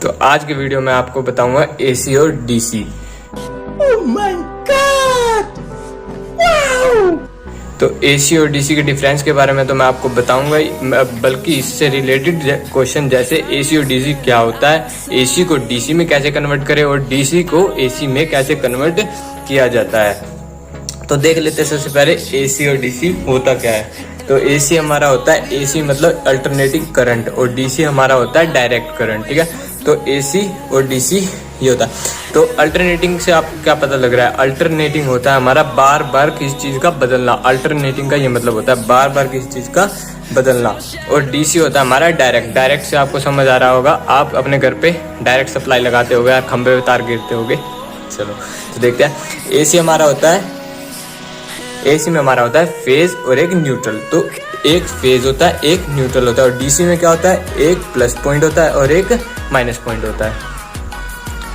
तो आज के वीडियो में आपको बताऊंगा एसी और DC. Oh my God! Wow! तो एसी और डीसी के डिफरेंस के बारे में तो मैं आपको बताऊंगा ही, बल्कि इससे रिलेटेड क्वेश्चन जैसे एसी और डीसी क्या होता है, एसी को डीसी में कैसे कन्वर्ट करें और डीसी को एसी में कैसे कन्वर्ट किया जाता है। तो देख लेते हैं सबसे पहले एसी और डीसी होता क्या है। तो एसी हमारा होता है, एसी मतलब अल्टरनेटिंग करंट, और डीसी हमारा होता है डायरेक्ट करंट। ठीक है, तो एसी और डीसी ये होता है। तो अल्टरनेटिंग से आपको क्या पता लग रहा है? अल्टरनेटिंग होता है हमारा बार बार किसी चीज का बदलना। अल्टरनेटिंग का ये मतलब होता है बार बार किसी चीज का बदलना। और डीसी होता है हमारा डायरेक्ट। डायरेक्ट से आपको समझ आ रहा होगा, आप अपने घर पे डायरेक्ट सप्लाई लगाते होगे, खंबे पे तार गिरते होगे। चलो तो देखते हैं। एसी हमारा होता है, एसी में हमारा होता है फेज और एक न्यूट्रल। तो एक फेज होता है, एक न्यूट्रल होता है। और डीसी में क्या होता है? एक प्लस पॉइंट होता है और एक माइनस पॉइंट होता है।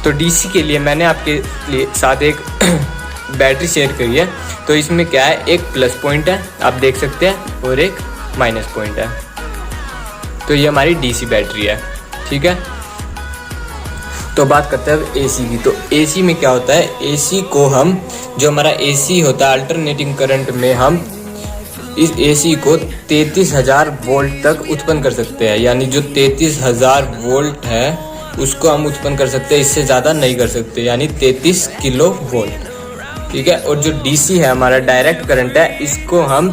तो डीसी के लिए मैंने आपके लिए साथ एक बैटरी शेयर करी है। तो इसमें क्या है? एक प्लस पॉइंट है, आप देख सकते हैं, और एक माइनस पॉइंट है। तो ये हमारी डीसी बैटरी है। ठीक है, तो बात करते हैं अब एसी की। तो एसी में क्या होता है? एसी को हम, जो हमारा एसी होता है अल्टरनेटिंग करंट में, हम इस एसी को 33,000 वोल्ट तक उत्पन्न कर सकते हैं। यानी जो 33,000 वोल्ट है उसको हम उत्पन्न कर सकते हैं, इससे ज़्यादा नहीं कर सकते, यानी 33 किलो वोल्ट। ठीक है, और जो डीसी है हमारा डायरेक्ट करंट है, इसको हम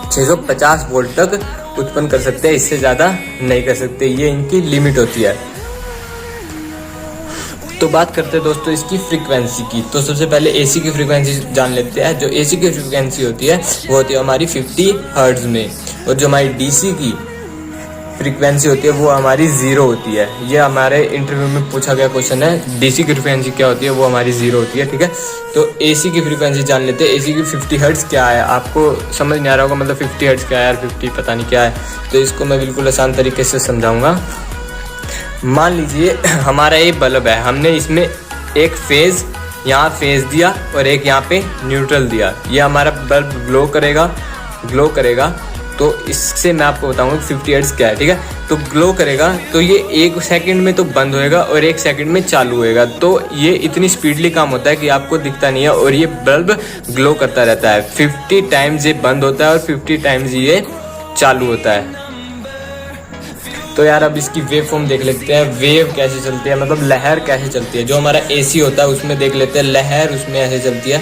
650 वोल्ट तक उत्पन्न कर सकते हैं, इससे ज़्यादा नहीं कर सकते। ये इनकी लिमिट होती है। तो बात करते हैं दोस्तों इसकी फ्रीक्वेंसी की। तो सबसे पहले एसी की फ्रीक्वेंसी जान लेते हैं। जो एसी की फ्रीक्वेंसी होती है वो होती है हमारी 50 हर्ट्ज में, और जो हमारी डीसी की फ्रीक्वेंसी होती है वो हमारी 0 होती है। ये हमारे इंटरव्यू में पूछा गया क्वेश्चन है, डीसी की फ्रीक्वेंसी क्या होती है? वो हमारी 0 होती है। ठीक है, तो एसी की फ्रीक्वेंसी जान लेते हैं। एसी की 50 हर्ट्ज क्या है? आपको समझ नहीं आ रहा होगा, मतलब 50 हर्ट्ज क्या है यार, 50 पता नहीं क्या है। तो इसको मैं बिल्कुल आसान तरीके से समझाऊंगा। मान लीजिए हमारा ये बल्ब है, हमने इसमें एक फेज यहाँ फेज दिया और एक यहाँ पे न्यूट्रल दिया। ये हमारा बल्ब ग्लो करेगा। तो इससे मैं आपको बताऊंगा 50 हर्ट्ज क्या है। ठीक है, तो ग्लो करेगा तो ये 1 सेकंड में तो बंद होएगा और 1 सेकंड में चालू होएगा। तो ये इतनी स्पीडली काम होता है कि आपको दिखता नहीं है, और ये बल्ब ग्लो करता रहता है। 50 टाइम्स ये बंद होता है और 50 टाइम्स ये चालू होता है। तो यार अब इसकी वेव फॉर्म देख लेते हैं, वेव कैसे चलती है, मतलब लहर कैसे चलती है। जो हमारा एसी होता है उसमें देख लेते हैं, लहर उसमें ऐसे चलती है,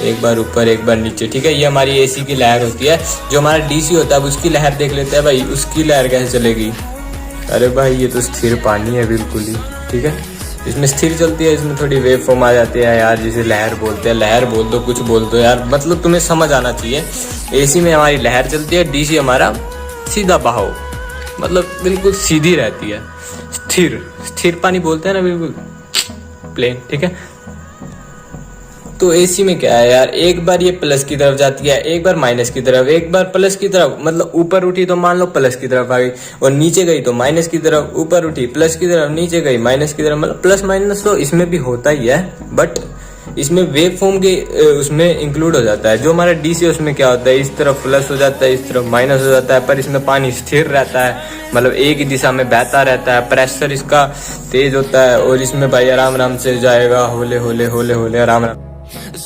एक बार ऊपर एक बार नीचे। ठीक है, ये हमारी एसी की लहर होती है। जो हमारा डीसी होता है उसकी लहर देख लेते हैं भाई, उसकी लहर कैसे चलेगी। अरे भाई ये तो स्थिर पानी है बिल्कुल ही। ठीक है, इसमें स्थिर चलती है, इसमें थोड़ी वेव फॉर्म आ जाती है यार, जिसे लहर बोलते हैं। लहर बोल दो, कुछ बोल दो यार, मतलब तुम्हें समझ आना चाहिए। एसी में हमारी लहर चलती है, डीसी हमारा सीधा बहाव, मतलब बिल्कुल सीधी रहती है, स्थिर पानी बोलते हैं ना, बिल्कुल प्लेन। ठीक है, तो एसी में क्या है यार, एक बार ये प्लस की तरफ जाती है, एक बार माइनस की तरफ, एक बार प्लस की तरफ, मतलब ऊपर उठी तो मान लो प्लस की तरफ आ गई, और नीचे गई तो माइनस की तरफ, ऊपर उठी प्लस की तरफ, नीचे गई माइनस की तरफ। मतलब प्लस माइनस तो इसमें भी होता ही है, बट इसमें वेव फॉर्म के उसमें इंक्लूड हो जाता है। जो हमारा डीसी है उसमें क्या होता है, इस तरफ प्लस हो जाता है, इस तरफ माइनस हो जाता है, पर इसमें पानी स्थिर रहता है, मतलब एक ही दिशा में बहता रहता है। प्रेशर इसका तेज होता है, और इसमें भाई आराम आराम से जाएगा, होले होले होले होले आराम आराम।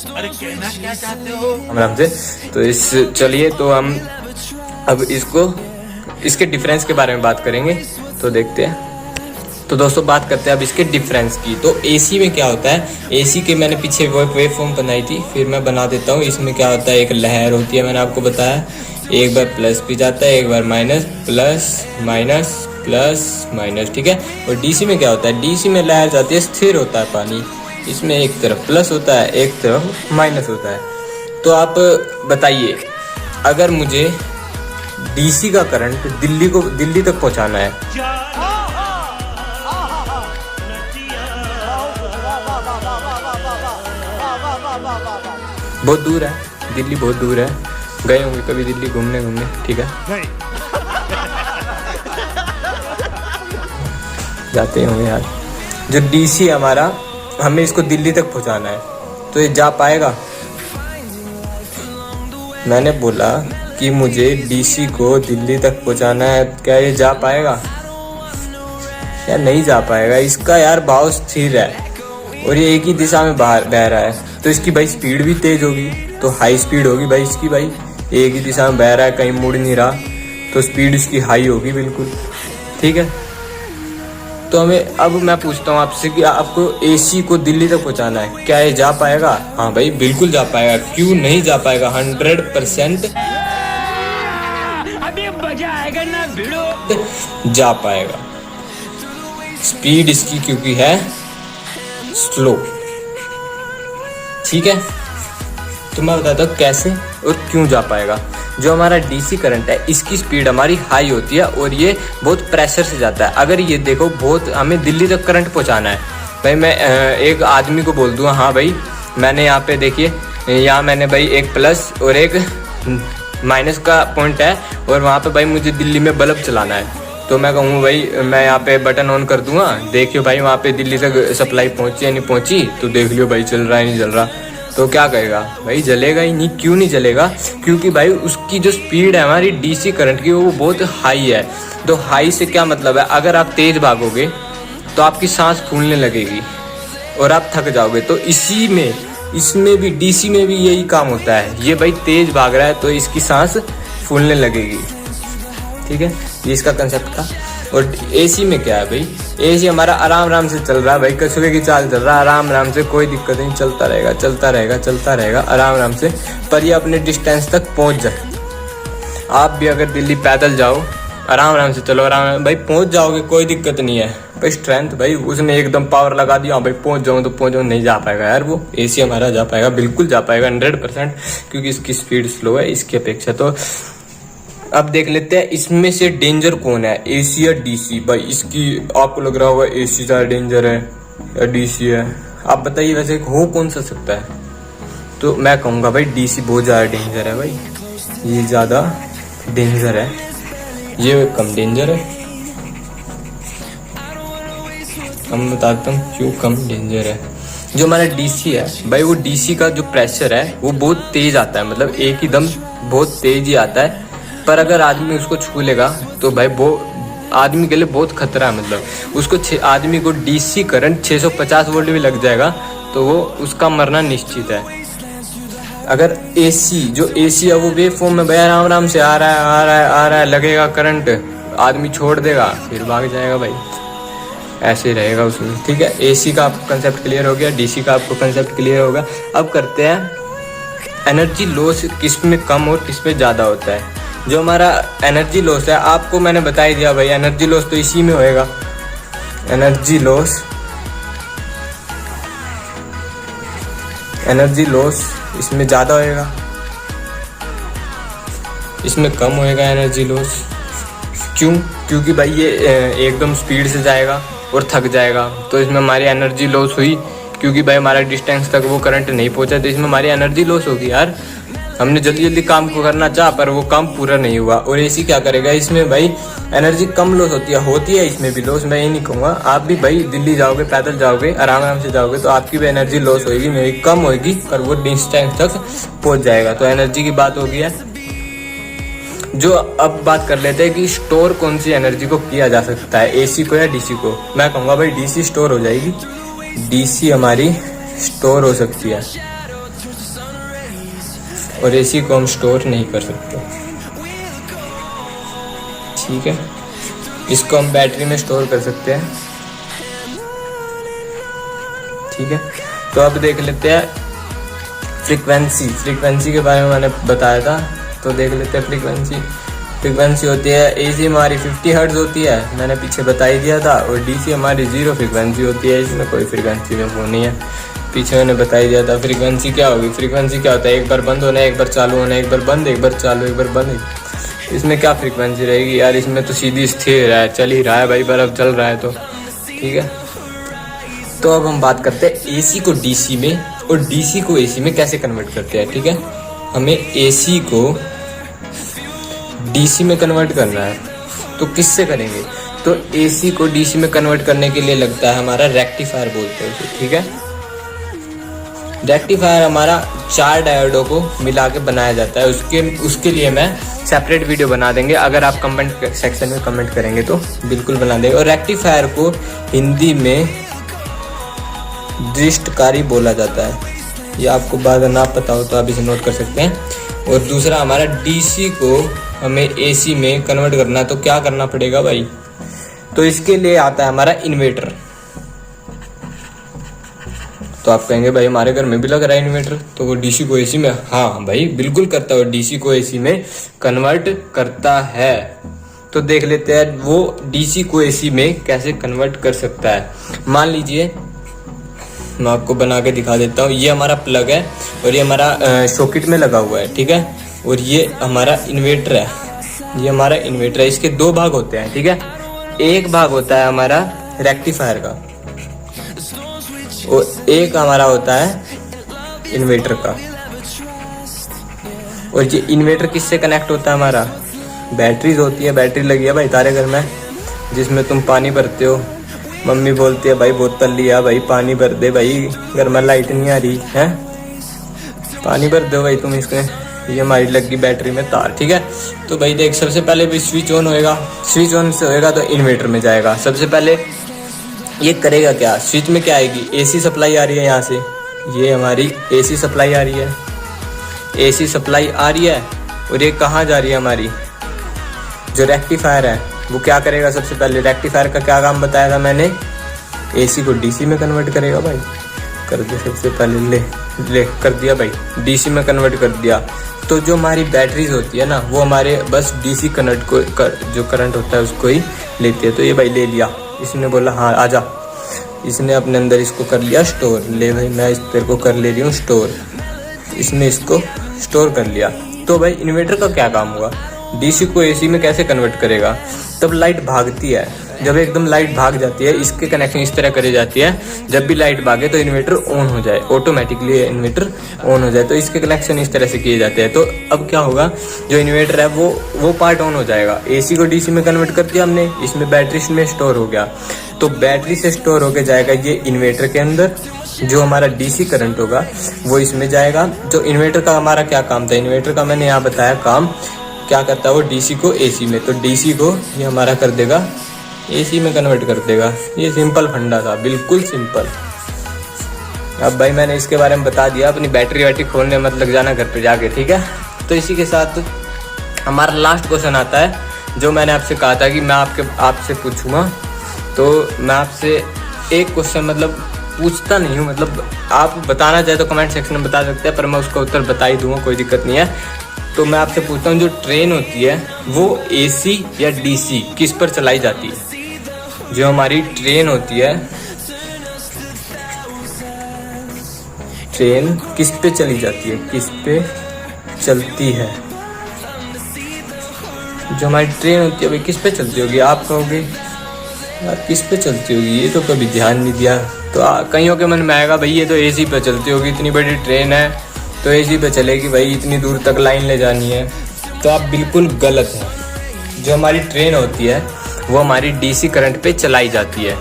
अरे कहना क्या चाहते हो? आराम से। तो इस चलिए तो हम अब इसके डिफरेंस के बारे में बात करेंगे। तो देखते हैं। तो दोस्तों बात करते हैं अब इसके डिफरेंस की। तो एसी में क्या होता है, एसी के मैंने पीछे वेव फॉर्म बनाई थी, फिर मैं बना देता हूँ। इसमें क्या होता है, एक लहर होती है, मैंने आपको बताया, एक बार प्लस भी जाता है, एक बार minus, plus minus plus minus. ठीक है, और डीसी में क्या होता है, डीसी में लहर जाती है, स्थिर होता है पानी, इसमें एक तरफ प्लस होता है, एक तरफ माइनस होता है। तो आप बताइए, अगर मुझे डीसी का करंट दिल्ली तक पहुंचाना है, बहुत दूर है, दिल्ली बहुत दूर है, गए होंगे कभी दिल्ली घूमने। ठीक है, जाते होंगे यार। जो डीसी हमारा, हमें इसको दिल्ली तक पहुंचाना है, तो ये जा पाएगा? मैंने बोला कि मुझे डीसी को दिल्ली तक पहुंचाना है, क्या ये जा पाएगा? यार नहीं जा पाएगा इसका यार, भाव स्थिर है और ये एक ही दिशा में बाहर बह रहा है, तो इसकी भाई स्पीड भी तेज होगी, तो हाई स्पीड होगी भाई इसकी। भाई एक ही दिशा में बह रहा है, कहीं मुड़ नहीं रहा, तो स्पीड इसकी हाई होगी बिल्कुल। ठीक है, तो हमें अब मैं पूछता हूँ आपसे कि आपको एसी को दिल्ली तक पहुँचाना है, क्या ये जा पाएगा? हाँ भाई बिल्कुल जा पाएगा, क्यों नहीं जा पाएगा? 100% अभी मजा आएगा ना भिड़ो। जा पाएगा। स्पीड इसकी क्योंकि है स्लो। ठीक है, तो मैं बताता हूँ कैसे और क्यों जा पाएगा। जो हमारा डीसी करंट है इसकी स्पीड हमारी हाई होती है और ये बहुत प्रेशर से जाता है। अगर ये देखो बहुत हमें दिल्ली तक करंट पहुंचाना है भाई, मैं एक आदमी को बोल दूँ हाँ भाई मैंने यहाँ पे देखिए, यहाँ मैंने भाई एक प्लस और एक माइनस का पॉइंट है और वहाँ पे भाई मुझे दिल्ली में बल्ब चलाना है, तो मैं कहूँ भाई मैं यहाँ पे बटन ऑन कर दूंगा, देखियो भाई वहाँ पे दिल्ली तक सप्लाई पहुँची या नहीं पहुँची, तो देख लियो भाई चल रहा है नहीं चल रहा, तो क्या कहेगा भाई? जलेगा ही नहीं। क्यों नहीं जलेगा? क्योंकि भाई उसकी जो स्पीड है हमारी डीसी करंट की वो बहुत हाई है। तो हाई से क्या मतलब है, अगर आप तेज भागोगे तो आपकी सांस फूलने लगेगी और आप थक जाओगे। तो इसमें भी डीसी में भी यही काम होता है, ये भाई तेज भाग रहा है तो इसकी सांस फूलने लगेगी। ठीक है, ये इसका कंसेप्ट था। और एसी में क्या है भाई, एसी हमारा आराम से चल रहा है भाई, कछुए की चाल चल रहा है आराम से, कोई दिक्कत नहीं, चलता रहेगा आराम से, पर ये अपने डिस्टेंस तक पहुंच जाए। आप भी अगर दिल्ली पैदल जाओ आराम से चलो, आराम भाई पहुंच जाओगे, कोई दिक्कत नहीं है भाई। स्ट्रेंथ भाई उसने एकदम पावर लगा दिया भाई पहुंच जाऊँ तो पहुंच जाऊँ, नहीं जा पाएगा यार वो। एसी हमारा जा पाएगा, बिल्कुल जा पाएगा 100%, क्योंकि इसकी स्पीड स्लो है इसकी अपेक्षा। तो अब देख लेते हैं इसमें से डेंजर कौन है, एसी या डीसी। भाई इसकी आपको लग रहा होगा एसी ज्यादा डेंजर है या डीसी है, आप बताइए वैसे हो कौन सा सकता है? तो मैं कहूँगा भाई डीसी बहुत ज्यादा डेंजर है भाई, ये ज्यादा डेंजर है, ये कम डेंजर है। हम बताता हूँ क्यों कम डेंजर है। जो हमारा डीसी है भाई, वो डीसी का जो प्रेशर है वो बहुत तेज आता है, मतलब एक ही दम बहुत तेज ही आता है, पर अगर आदमी उसको छू लेगा तो भाई वो आदमी के लिए बहुत खतरा है। मतलब उसको आदमी को डीसी करंट 650 वोल्ट भी लग जाएगा तो वो उसका मरना निश्चित है। अगर एसी जो एसी है वो वेव फॉर्म में भाई आराम से आ रहा है, लगेगा करंट, आदमी छोड़ देगा फिर भाग जाएगा भाई, ऐसे ही रहेगा उसमें। ठीक है, एसी का आपको कंसेप्ट क्लियर हो गया, डीसी का आपको कंसेप्ट क्लियर होगा। अब करते हैं एनर्जी लॉस किस में कम और किस में ज़्यादा होता है। जो हमारा एनर्जी लॉस है आपको मैंने बता ही दिया भाई, एनर्जी लॉस तो इसी में होएगा। एनर्जी लॉस इसमें ज़्यादा होएगा, इसमें कम होएगा एनर्जी लॉस। क्यों? क्योंकि भाई ये एकदम स्पीड से जाएगा और थक जाएगा, तो इसमें हमारी एनर्जी लॉस हुई, क्योंकि भाई हमारा डिस्टेंस तक वो करंट नहीं पहुंचा, तो इसमें हमारी एनर्जी लॉस होगी यार। हमने जल्दी काम को करना चाहा पर वो काम पूरा नहीं हुआ। और एसी क्या करेगा, इसमें भाई एनर्जी कम लॉस होती है इसमें भी लॉस, मैं ये नहीं कहूँगा। आप भी भाई दिल्ली जाओगे, पैदल जाओगे, आराम से जाओगे, तो आपकी भी एनर्जी लॉस होगी, मेरी कम होगी, पर वो डिस्टेंस तक पहुँच जाएगा। तो एनर्जी की बात होगी है। जो अब बात कर लेते हैं कि स्टोर कौन सी एनर्जी को किया जा सकता है, एसी को या डीसी को। मैं कहूँगा भाई डीसी स्टोर हो जाएगी, डीसी हमारी स्टोर हो सकती है और एसी को हम स्टोर नहीं कर सकते। ठीक है, इसको हम बैटरी में स्टोर कर सकते हैं। ठीक है, तो अब देख लेते हैं फ्रीक्वेंसी के बारे में मैंने बताया था, तो देख लेते हैं फ्रीक्वेंसी होती है एसी हमारी 50 हर्ट्ज होती है, मैंने पीछे बता ही दिया था। और डीसी हमारी 0 फ्रीक्वेंसी होती है, इसमें कोई फ्रीक्वेंसी वो नहीं है, पीछे मैंने बता ही दिया था। फ्रीक्वेंसी क्या होगी, फ्रीक्वेंसी क्या होता है, एक बार बंद होना है, एक बार चालू होना है, एक बार बंद, एक बार चालू, एक बार बंद। इसमें क्या फ्रीक्वेंसी रहेगी यार, इसमें तो सीधी स्थिर है, चल ही रहा है भाई, बर्फ चल रहा है तो। ठीक है, तो अब हम बात करते हैं एसी को डीसी में और डीसी को एसी में कैसे कन्वर्ट करते हैं। ठीक है, हमें एसी को डीसी में कन्वर्ट करना है, तो किससे करेंगे? तो एसी को डीसी में कन्वर्ट करने के लिए लगता है हमारा रेक्टिफायर बोलते हैं उसे। ठीक है, रेक्टिफायर हमारा 4 डायोडों को मिला के बनाया जाता है। उसके लिए मैं सेपरेट वीडियो बना देंगे, अगर आप कमेंट सेक्शन में कमेंट करेंगे तो बिल्कुल बना देंगे। और रेक्टिफायर को हिंदी में दृष्टकारी बोला जाता है। ये आपको बात ना पता हो तो आप इसे नोट कर सकते हैं। और दूसरा हमारा डीसी को हमें एसी में कन्वर्ट करना है, तो क्या करना पड़ेगा भाई? तो इसके लिए आता है हमारा इन्वर्टर। तो आप कहेंगे भाई हमारे घर में भी लग रहा है इन्वर्टर, तो वो डीसी को एसी में, हाँ भाई बिल्कुल करता है, डीसी को एसी में कन्वर्ट करता है। तो देख लेते हैं वो डीसी को एसी में कैसे कन्वर्ट कर सकता है। मान लीजिए मैं आपको बना के दिखा देता हूँ। ये हमारा प्लग है और ये हमारा सॉकेट में लगा हुआ है, ठीक है। और ये हमारा इन्वर्टर है, ये हमारा इन्वर्टर है। इसके 2 भाग होते हैं, ठीक है। एक भाग होता है हमारा रेक्टिफायर का और एक हमारा होता है इन्वर्टर का। और ये इन्वर्टर किससे कनेक्ट होता है? हमारा बैटरीज होती है, बैटरी लगी है भाई तारे घर में, जिसमें तुम पानी भरते हो। मम्मी बोलती है भाई बोतल लिया भाई, पानी भर दे भाई, घर में लाइट नहीं आ रही है, पानी भर दो भाई तुम इसमें। ये हमारी लगी बैटरी में तार, ठीक है। तो भाई देख, सबसे पहले भी स्विच ऑन होएगा, स्विच ऑन से होएगा तो इन्वर्टर में जाएगा। सबसे पहले ये करेगा क्या? स्विच में क्या आएगी? एसी सप्लाई आ रही है यहाँ से, ये हमारी एसी सप्लाई आ रही है, एसी सप्लाई आ रही है। और ये कहाँ जा रही है? हमारी जो रेक्टिफायर है वो क्या करेगा? सबसे पहले रेक्टिफायर का क्या काम बताया था मैंने? एसी को डीसी में कन्वर्ट करेगा भाई। कर दे सबसे पहले, ले कर दिया भाई, डीसी में कन्वर्ट कर दिया। तो जो हमारी बैटरीज होती है ना, वो हमारे बस डीसी कन्वर्ट को जो करंट होता है उसको ही लेती है। तो ये भाई ले लिया, इसने बोला हाँ आजा, इसने अपने अंदर इसको कर लिया स्टोर। ले भाई मैं इस तेरे को कर ले रही हूँ स्टोर, इसने इसको स्टोर कर लिया। तो भाई इन्वर्टर का क्या काम हुआ? डीसी को एसी में कैसे कन्वर्ट करेगा? तब लाइट भागती है, जब एकदम लाइट भाग जाती है, इसके कनेक्शन इस तरह करी जाती है, जब भी लाइट भागे तो इन्वर्टर ऑन हो जाए, ऑटोमेटिकली इन्वर्टर ऑन हो जाए। तो इसके कनेक्शन इस तरह से किए जाते हैं। तो अब क्या होगा, जो इन्वर्टर है वो पार्ट ऑन हो जाएगा। एसी को डीसी में कन्वर्ट कर दिया हमने, इसमें बैटरी में स्टोर हो गया। तो बैटरी से स्टोर होके जाएगा ये इन्वर्टर के अंदर, जो हमारा डीसी करंट होगा वो इसमें जाएगा। जो इन्वर्टर का हमारा क्या काम था? इन्वर्टर का मैंने यहाँ बताया काम क्या करता है, वो डीसी को एसी में, तो डीसी को ये हमारा कर देगा एसी में कन्वर्ट कर देगा। ये सिंपल फंडा था, बिल्कुल सिंपल। अब भाई मैंने इसके बारे में बता दिया, अपनी बैटरी वैटरी खोलने मत लग जाना घर पे जाके, ठीक है। तो इसी के साथ हमारा लास्ट क्वेश्चन आता है, जो मैंने आपसे कहा था कि मैं आपसे पूछूंगा। तो मैं आपसे एक क्वेश्चन मतलब पूछता नहीं हूँ, मतलब आप बताना चाहे तो कमेंट सेक्शन में बता सकते हैं, पर मैं उसका उत्तर बता ही दूंगा, कोई दिक्कत नहीं है। तो मैं आपसे पूछता हूँ, जो ट्रेन होती है वो एसी या डीसी किस पर चलाई जाती है? जो हमारी ट्रेन होती है, ट्रेन किस पे चली जाती है, किस पे चलती है? जो हमारी ट्रेन होती है भाई किस पे चलती होगी? आप कहोगे यार किस पे चलती होगी, ये तो कभी ध्यान नहीं दिया। तो कईयों के मन में आएगा भाई ये तो एसी पे चलती होगी, इतनी बड़ी ट्रेन है तो एसी पे चलेगी भाई, इतनी दूर तक लाइन ले जानी है। तो आप बिल्कुल गलत हैं। जो हमारी ट्रेन होती है वो हमारी डीसी करंट पे चलाई जाती है।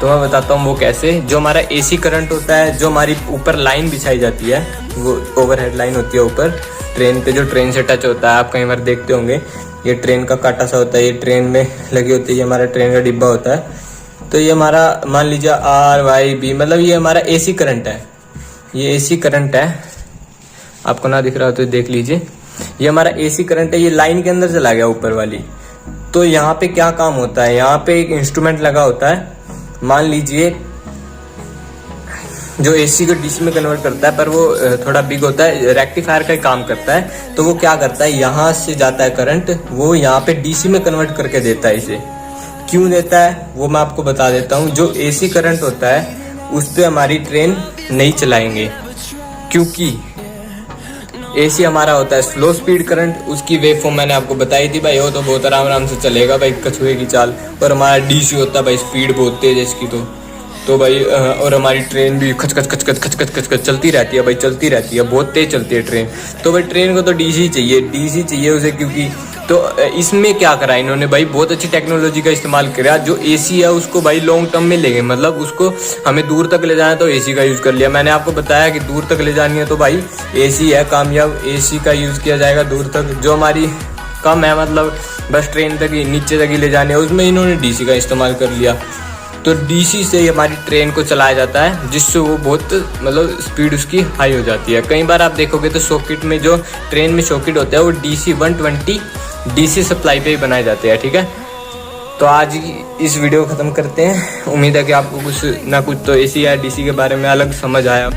तो मैं बताता हूँ वो कैसे। जो हमारा एसी करंट होता है, जो हमारी ऊपर लाइन बिछाई जाती है, वो ओवरहेड लाइन होती है ऊपर ट्रेन पे, जो ट्रेन से टच होता है। आप कई बार देखते होंगे ये ट्रेन का कांटा सा होता है, ये ट्रेन में लगी होती है, ये हमारा ट्रेन का डिब्बा होता है। तो ये हमारा मान लीजिए RYB, मतलब ये हमारा एसी करंट है, ये एसी करंट है। आपको ना दिख रहा हो तो देख लीजिए, ये हमारा एसी करंट है, ये लाइन के अंदर चला गया ऊपर वाली। तो यहाँ पे क्या काम होता है, यहाँ पे एक इंस्ट्रूमेंट लगा होता है, मान लीजिए जो एसी को डीसी में कन्वर्ट करता है, पर वो थोड़ा बिग होता है, रेक्टिफायर का काम करता है। तो वो क्या करता है, यहाँ से जाता है करंट, वो यहाँ पे डीसी में कन्वर्ट करके देता है इसे। क्यों देता है वो मैं आपको बता देता हूँ। जो एसी करंट होता है उस पर हमारी ट्रेन नहीं चलाएंगे, क्योंकि एसी हमारा होता है स्लो स्पीड करंट, उसकी वेव फॉर्म मैंने आपको बताई थी भाई, वो तो बहुत आराम से चलेगा भाई, कछुए की चाल। और हमारा डीसी होता है भाई स्पीड बहुत तेज है इसकी, तो भाई और हमारी ट्रेन भी खच खच खच खच खच खच खच खच चलती रहती है भाई, चलती रहती है, बहुत तेज चलती है ट्रेन। तो भाई ट्रेन को तो डीसी चाहिए, डीसी चाहिए उसे, क्योंकि तो इसमें क्या करा इन्होंने भाई, बहुत अच्छी टेक्नोलॉजी का इस्तेमाल करा। जो एसी है उसको भाई लॉन्ग टर्म में ले गए, मतलब उसको हमें दूर तक ले जाना है तो एसी का यूज़ कर लिया। मैंने आपको बताया कि दूर तक ले जानी है तो भाई एसी है कामयाब, एसी का यूज़ किया जाएगा दूर तक। जो हमारी कम है, मतलब बस ट्रेन तक ही, नीचे तक ही ले जानी है, उसमें इन्होंने डीसी का इस्तेमाल कर लिया। तो डीसी से ही हमारी ट्रेन को चलाया जाता है, जिससे वो बहुत मतलब स्पीड उसकी हाई हो जाती है। कई बार आप देखोगे तो सॉकेट में, जो ट्रेन में सॉकेट होता है वो DC 120 DC सप्लाई पे ही बनाए जाते हैं, ठीक है। तो आज इस वीडियो को ख़त्म करते हैं। उम्मीद है कि आपको कुछ ना कुछ तो AC या DC के बारे में अलग समझ आया।